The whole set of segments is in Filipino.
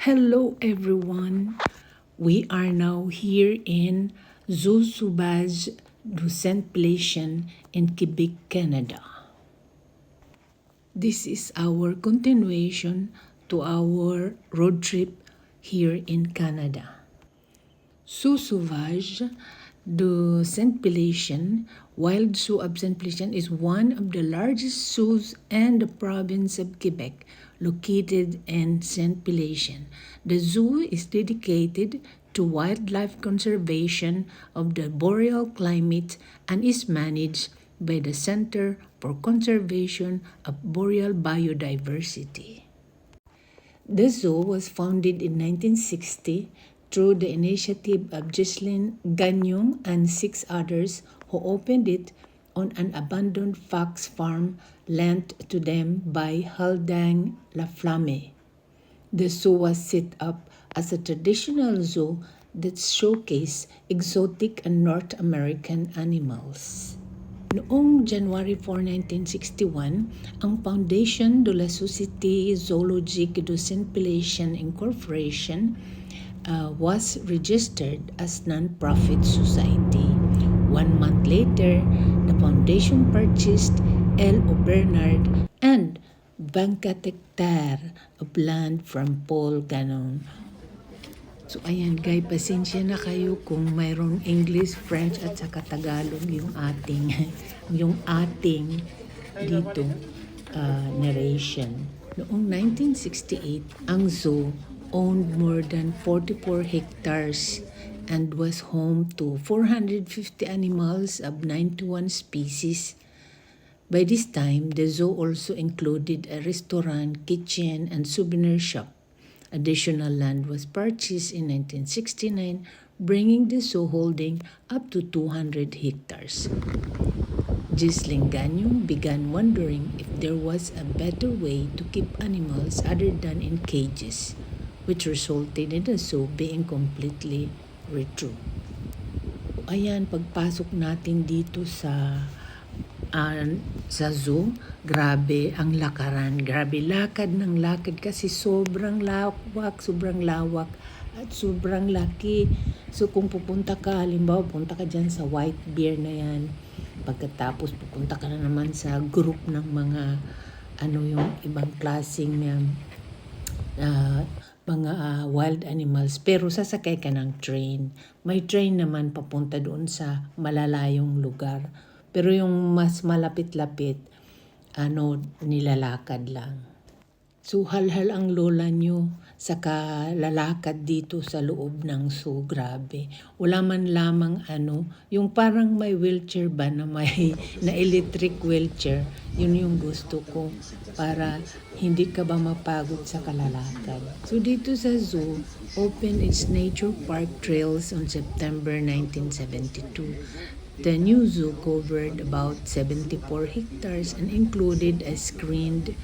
Hello everyone. We are now here in Zoo Sauvage du Saint-Pélichan in Quebec, Canada. This is our continuation to our road trip here in Canada. Zoo Sauvage du Saint-Pélichan Wild Zoo of Saint-Pélichan is one of the largest zoos in the province of Quebec, located in Saint-Pélichan. The zoo is dedicated to wildlife conservation of the boreal climate and is managed by the Center for Conservation of Boreal Biodiversity. The zoo was founded in 1960 through the initiative of Ghislaine Gagnon and 6 others who opened it on an abandoned fox farm lent to them by Haldane Laflamme. The zoo was set up as a traditional zoo that showcased exotic and North American animals. Noong January 4, 1961, ang Foundation de la Société Zoologique du Saint-Pélichan Incorporation was registered as non-profit society. 1 month later, the foundation purchased L. Bernard and 24 hectares of land from Paul Gagnon. So ayan guys, pasensya na kayo kung mayroon English, French at saka Tagalog yung ating dito narration. Noong 1968, ang zoo owned more than 44 hectares and was home to 450 animals of 91 species. By this time, the zoo also included a restaurant, kitchen, and souvenir shop. Additional land was purchased in 1969, bringing the zoo holding up to 200 hectares. Ghislaine Gagnon began wondering if there was a better way to keep animals other than in cages, which resulted in the zoo being completely retro. Ayan, pagpasok natin dito sa zoo, grabe ang lakaran. Grabe, lakad ng lakad kasi sobrang lawak at sobrang laki. So kung pupunta ka, halimbawa punta ka dyan sa White Bear na yan, pagkatapos pupunta ka na naman sa group ng mga yung ibang klaseng mga wild animals, pero sasakay ka ng train. May train naman papunta doon sa malalayong lugar. Pero yung mas malapit-lapit, nilalakad lang. So halhal ang lola nyo sa kalalakad dito sa loob ng zoo, grabe. Wala man lamang yung parang may wheelchair ba na may na electric wheelchair. Yun yung gusto ko para hindi ka ba mapagod sa kalalakad. So dito sa zoo, opened its nature park trails on September 1972. The new zoo covered about 74 hectares and included a screened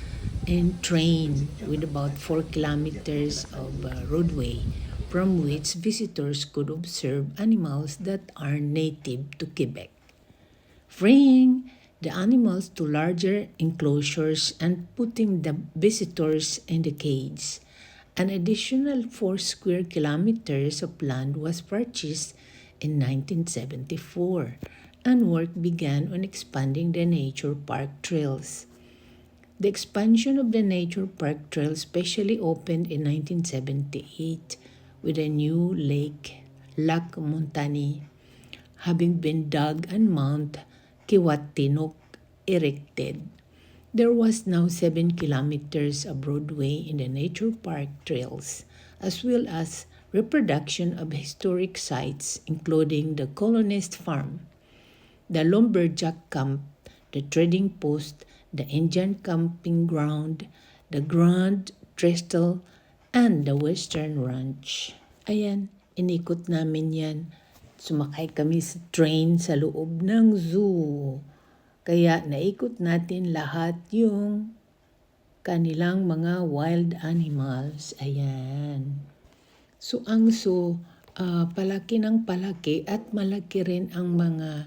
and train with about 4 kilometers of roadway from which visitors could observe animals that are native to Quebec. Freeing the animals to larger enclosures and putting the visitors in the cage. An additional 4 square kilometers of land was purchased in 1974, and work began on expanding the nature park trails. The expansion of the nature park trail specially opened in 1978 with a new lake, Lac Montagny, having been dug and Mount Kiwatinok erected. There was now 7 kilometers of roadway in the nature park trails, as well as reproduction of historic sites including the Colonist Farm, the Lumberjack Camp, the Trading Post, the Indian Camping Ground, the Grand Trestle, and the Western Ranch. Ayan, inikot namin yan. Sumakay kami sa train sa loob ng zoo. Kaya naikot natin lahat yung kanilang mga wild animals. Ayan. So ang zoo, palaki ng palaki at malaki rin ang mga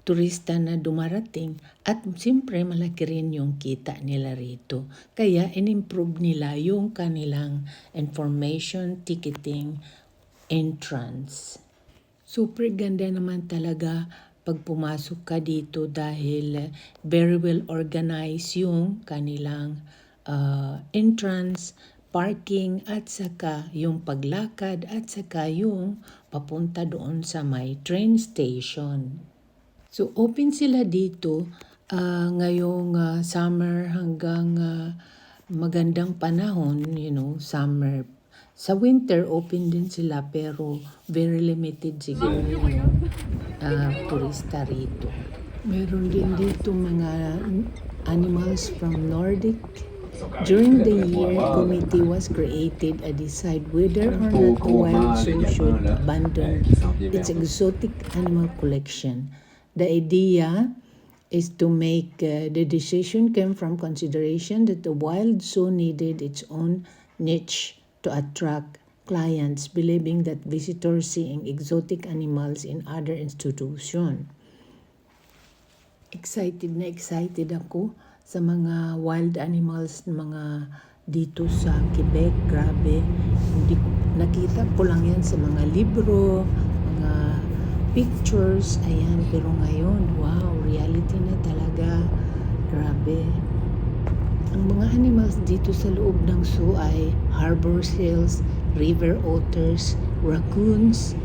turista na dumarating at siyempre malaki rin yung kita nila rito. Kaya in-improve nila yung kanilang information ticketing entrance. Super ganda naman talaga pag pumasok ka dito dahil very well organized yung kanilang entrance, parking at saka yung paglakad at saka yung papunta doon sa may train station. So open sila dito ngayong summer hanggang magandang panahon, summer. Sa winter open din sila pero very limited siguro yung turista rito. Meron din dito mga animals from Nordic. During the year, committee was created to decide whether or not the wild zoo should abandon its exotic animal collection. The idea is to make the decision came from consideration that the wild zoo needed its own niche to attract clients, believing that visitors seeing exotic animals in other institutions. Excited ako sa mga wild animals mga dito sa Quebec. Grabe, hindi nakita ko lang yan sa mga libro, mga pictures, ayan, pero ngayon, wow, reality na talaga. Grabe. Ang mga animals dito sa loob ng zoo ay harbor seals, river otters, raccoons,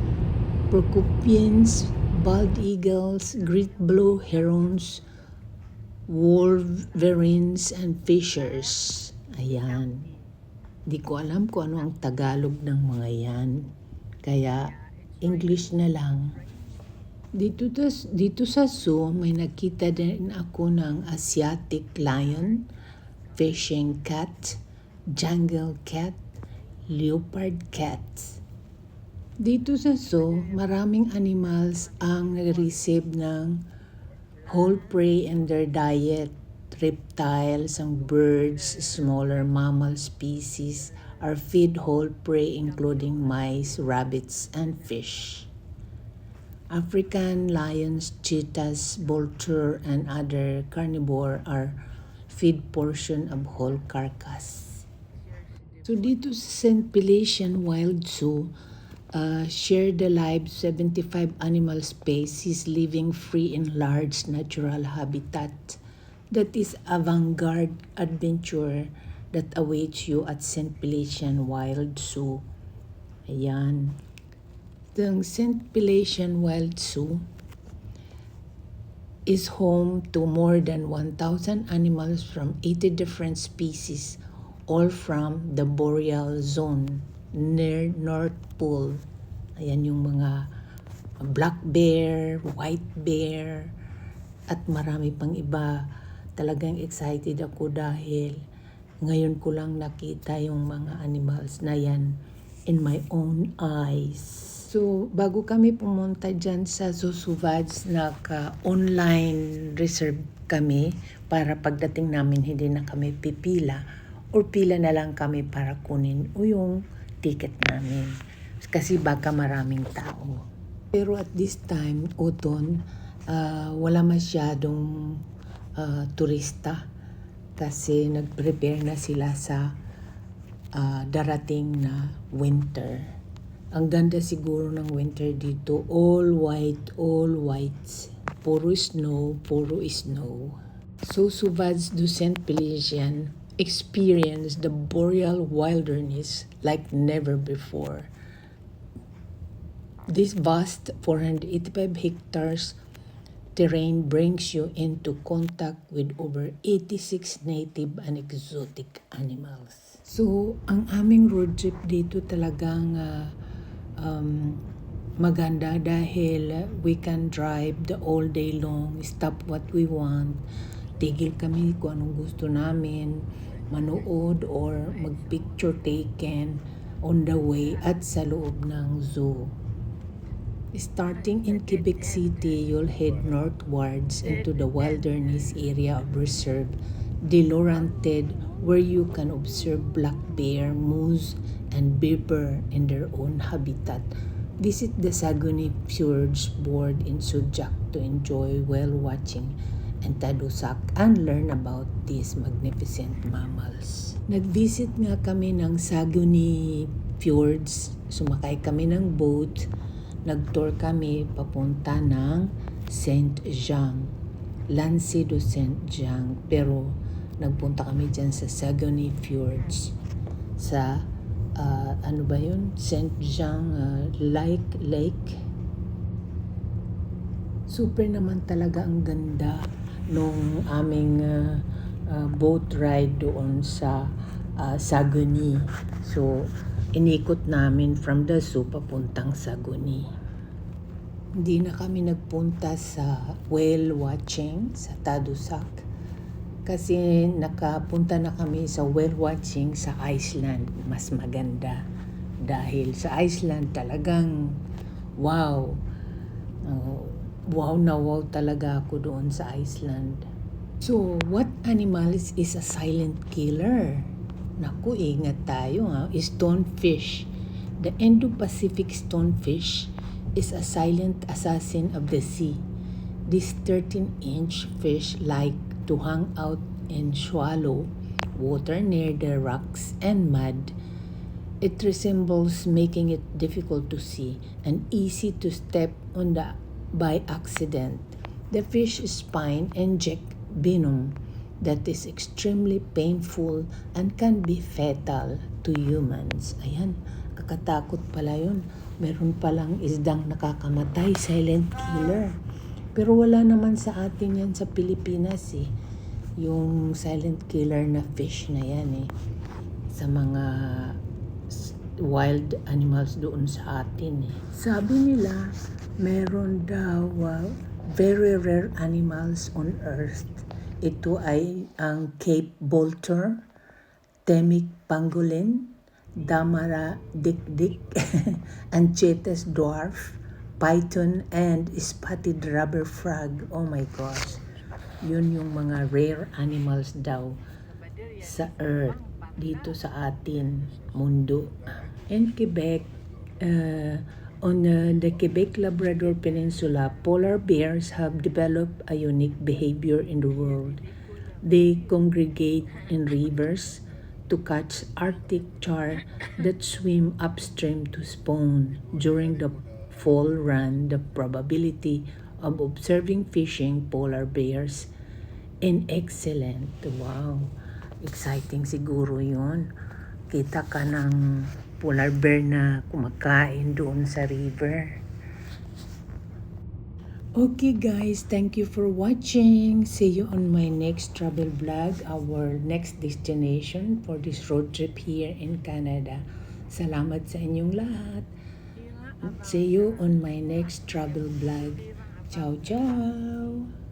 porcupines, bald eagles, great blue herons, wolverines, and fishers. Ayan. Di ko alam kung ano ang Tagalog ng mga yan. Kaya English na lang. Dito sa zoo, may nakita din ako ng Asiatic lion, fishing cat, jungle cat, leopard cat. Dito sa zoo, maraming animals ang nag-receive ng whole prey in their diet. Reptiles and birds, smaller mammal species are fed whole prey including mice, rabbits, and fish. African lions, cheetahs, vulture, and other carnivore are fed portion of whole carcass. So dito sa St. Felician Wild Zoo, share the live 75 animal species living free in large natural habitat. That is avant-garde adventure that awaits you at St. Felician Wild Zoo. Ayan. The St. Felician Wild Zoo is home to more than 1,000 animals from 80 different species, all from the boreal zone near North Pole. Ayan yung mga black bear, white bear, at marami pang iba. Talagang excited ako dahil ngayon ko lang nakita yung mga animals na yan in my own eyes. So, bago kami pumunta dyan sa Zoo Sauvage, naka-online reserve kami para pagdating namin hindi na kami pipila or pila na lang kami para kunin o yung ticket namin. Kasi baka maraming tao. Pero at this time, autumn, wala masyadong turista kasi nag-prepare na sila sa darating na winter. Ang ganda siguro ng winter dito, all white. Puro snow. So Sauvage du St. Felician experienced the boreal wilderness like never before. This vast 485 hectares terrain brings you into contact with over 86 native and exotic animals. So, ang aming road trip dito talagang maganda dahil we can drive the all day long, stop what we want, tigil kami kung anong gusto namin, manood or mag-picture taken on the way at sa loob ng zoo. Starting in Quebec City, you'll head northwards into the wilderness area of Reserve de Laurentide, where you can observe black bear, moose, and beaver in their own habitat, Visit the Saguenay Fjords board in Subic to enjoy whale watching and Tadoussac and learn about these magnificent mammals. Nag-visit nga kami ng Saguenay Fjords, sumakay kami ng boat, nag-tour kami papunta ng Saint Jean, Lancy do Saint Jean, pero nagpunta kami dyan sa Saguenay Fjords, sa ano ba yun? Saint Jean Lake. Super naman talaga ang ganda nung aming boat ride doon sa Saguenay. So, inikot namin from the zoo papuntang Saguenay. Hindi na kami nagpunta sa whale watching sa Tadoussac kasi nakapunta na kami sa whale watching sa Iceland. Mas maganda dahil sa Iceland talagang wow. Wow na wow talaga ako doon sa Iceland. So, what animals is a silent killer? Naku, ingat tayo ha. Stonefish. The Indo-Pacific stonefish is a silent assassin of the sea. This 13-inch fish like to hang out in shallow water near the rocks and mud. It resembles making it difficult to see and easy to step on by accident. The fish spine inject venom that is extremely painful and can be fatal to humans. Ayan, kakatakot pala yun. Meron palang isdang nakakamatay, silent killer. Pero wala naman sa atin yan sa Pilipinas eh. Yung silent killer na fish na yan eh. Sa mga wild animals doon sa atin eh. Sabi nila, meron daw very rare animals on earth. Ito ay ang Cape Vulture, Temic Pangolin, Damara Dikdik, Anchitas dwarf, python, and spotted rubber frog. Oh my gosh. Yun yung mga rare animals daw sa earth, dito sa atin, mundo. In Quebec, on the Quebec-Labrador Peninsula, polar bears have developed a unique behavior in the world. They congregate in rivers to catch Arctic char that swim upstream to spawn. During the fall run, the probability of observing fishing polar bears in excellent. Wow, exciting siguro yun. Kita ka ng polar bear na kumakain doon sa river. Okay guys, thank you for watching. See you on my next travel vlog, our next destination for this road trip here in Canada. Salamat sa inyong lahat. See you on my next travel vlog. Ciao, ciao!